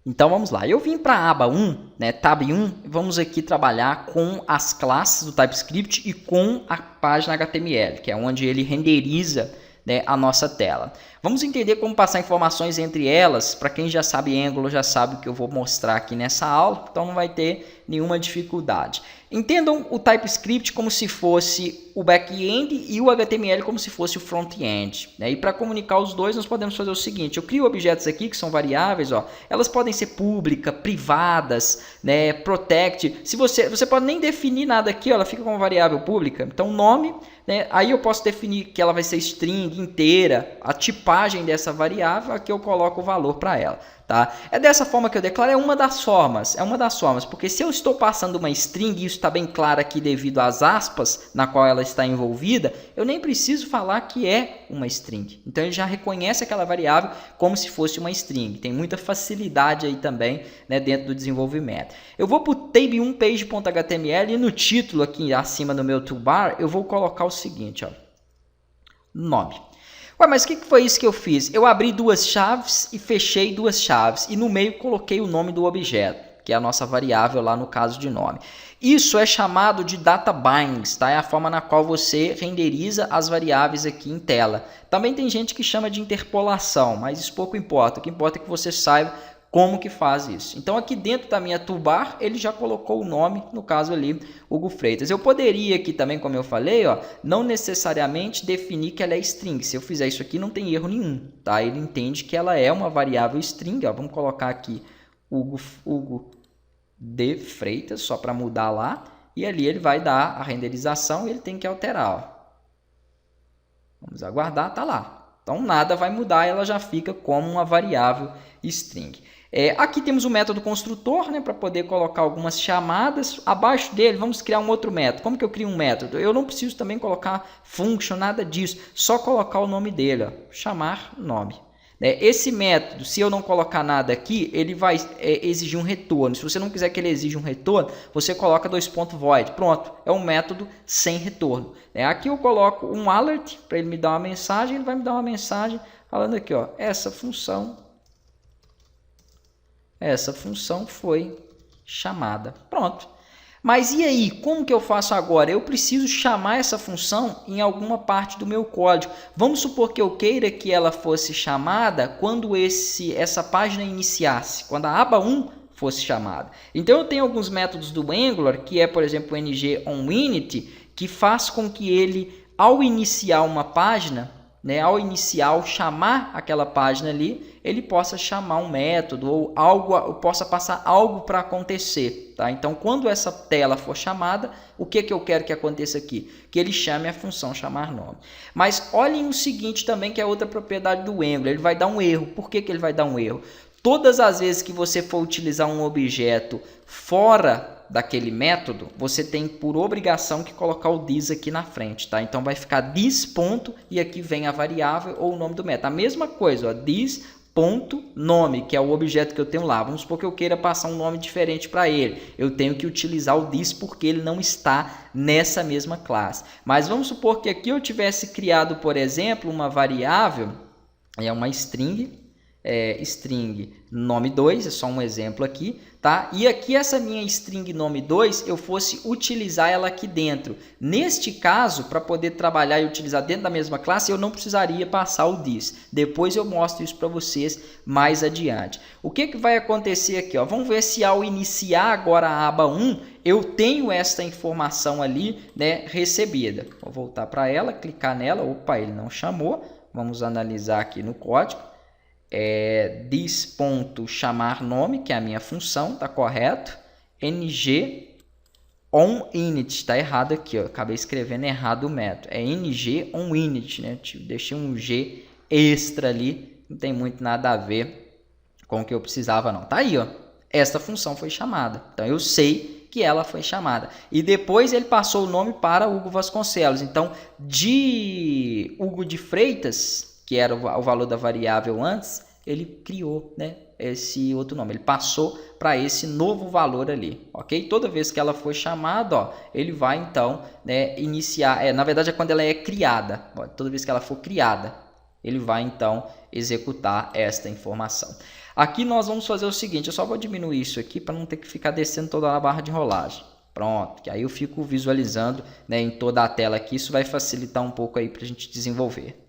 Então vamos lá, eu vim para a aba 1, né, tab 1, vamos aqui trabalhar com as classes do TypeScript e com a página HTML, que é onde ele renderiza, né, a nossa tela. Vamos entender como passar informações entre elas. Para quem já sabe Angular, já sabe o que eu vou mostrar aqui nessa aula, então não vai ter nenhuma dificuldade. Entendam o TypeScript como se fosse o back-end e o HTML como se fosse o front-end, né? E para comunicar os dois, nós podemos fazer o seguinte: eu crio objetos aqui que são variáveis, ó. Elas podem ser públicas, privadas, né? Protect. Se você pode nem definir nada aqui, ó, ela fica como variável pública. Então, nome, né? Aí eu posso definir que ela vai ser string inteira, a tipagem dessa variável, aqui eu coloco o valor para ela. Tá? É dessa forma que eu declaro, é uma das formas, porque se eu estou passando uma string, e isso está bem claro aqui devido às aspas na qual ela está envolvida, eu nem preciso falar que é uma string. Então ele já reconhece aquela variável como se fosse uma string. Tem muita facilidade aí também, né, dentro do desenvolvimento. Eu vou para o tab1 page.html e no título aqui acima no meu toolbar eu vou colocar o seguinte, ó, nome. Ué, mas o que foi isso que eu fiz? Eu abri duas chaves e fechei duas chaves e no meio coloquei o nome do objeto, que é a nossa variável lá no caso de nome. Isso é chamado de data bindings, tá? É a forma na qual você renderiza as variáveis aqui em tela. Também tem gente que chama de interpolação, mas isso pouco importa. O que importa é que você saiba como que faz isso. Então aqui dentro da minha toolbar ele já colocou o nome, no caso ali, Hugo Freitas. Eu poderia aqui também, como eu falei, ó, não necessariamente definir que ela é string. Se eu fizer isso aqui não tem erro nenhum, tá? Ele entende que ela é uma variável string, ó. Vamos colocar aqui Hugo de Freitas, só para mudar lá, e ali ele vai dar a renderização e ele tem que alterar, ó. Vamos aguardar, tá lá. Então nada vai mudar, ela já fica como uma variável string. Aqui temos o método construtor, né, para poder colocar algumas chamadas. Abaixo dele, vamos criar um outro método. Como que eu crio um método? Eu não preciso também colocar function, nada disso. Só colocar o nome dele, ó, chamar nome. Esse método, se eu não colocar nada aqui, ele vai exigir um retorno. Se você não quiser que ele exija um retorno, você coloca void. Pronto, é um método sem retorno. Aqui eu coloco um alert para ele me dar uma mensagem. Ele vai me dar uma mensagem falando aqui, ó, essa função foi chamada. Pronto. Mas e aí, como que eu faço agora? Eu preciso chamar essa função em alguma parte do meu código. Vamos supor que eu queira que ela fosse chamada quando essa página iniciasse, quando a aba 1 fosse chamada. Então eu tenho alguns métodos do Angular, que é, por exemplo, o ngOnInit, que faz com que ele, ao iniciar uma página, né, ao chamar aquela página ali, ele possa chamar um método ou algo, possa passar algo para acontecer, tá? Então, quando essa tela for chamada, o que eu quero que aconteça aqui? Que ele chame a função chamar nome. Mas olhem o seguinte também, que é outra propriedade do Angular, ele vai dar um erro. Por que ele vai dar um erro? Todas as vezes que você for utilizar um objeto fora daquele método, você tem por obrigação que colocar o this aqui na frente, tá? Então vai ficar this ponto e aqui vem a variável ou o nome do método. A mesma coisa, ó, this ponto nome, que é o objeto que eu tenho lá. Vamos supor que eu queira passar um nome diferente para ele. Eu tenho que utilizar o this porque ele não está nessa mesma classe. Mas vamos supor que aqui eu tivesse criado, por exemplo, uma variável, uma string, string nome2, é só um exemplo aqui, tá? E aqui essa minha string nome2, eu fosse utilizar ela aqui dentro. Neste caso, para poder trabalhar e utilizar dentro da mesma classe, eu não precisaria passar o this. Depois eu mostro isso para vocês mais adiante. O que vai acontecer aqui? Ó? Vamos ver se ao iniciar agora a aba 1, eu tenho essa informação ali, né, recebida. Vou voltar para ela, clicar nela. Opa, ele não chamou. Vamos analisar aqui no código. This.chamar nome, que é a minha função, tá correto. ngOnInit, está errado aqui, ó. Acabei escrevendo errado o método. É ngOnInit, né? Deixei um G extra ali, não tem muito nada a ver com o que eu precisava não. Tá aí, ó. Esta função foi chamada. Então eu sei que ela foi chamada. E depois ele passou o nome para Hugo Vasconcelos. Então, de Hugo de Freitas, que era o valor da variável antes, ele criou, né, esse outro nome. Ele passou para esse novo valor ali, ok? Toda vez que ela for chamada, ó, ele vai então, né, iniciar. Na verdade é quando ela é criada. Ó, toda vez que ela for criada, ele vai então executar esta informação. Aqui nós vamos fazer o seguinte, eu só vou diminuir isso aqui para não ter que ficar descendo toda a barra de rolagem. Pronto, que aí eu fico visualizando, né, em toda a tela aqui, isso vai facilitar um pouco aí para a gente desenvolver.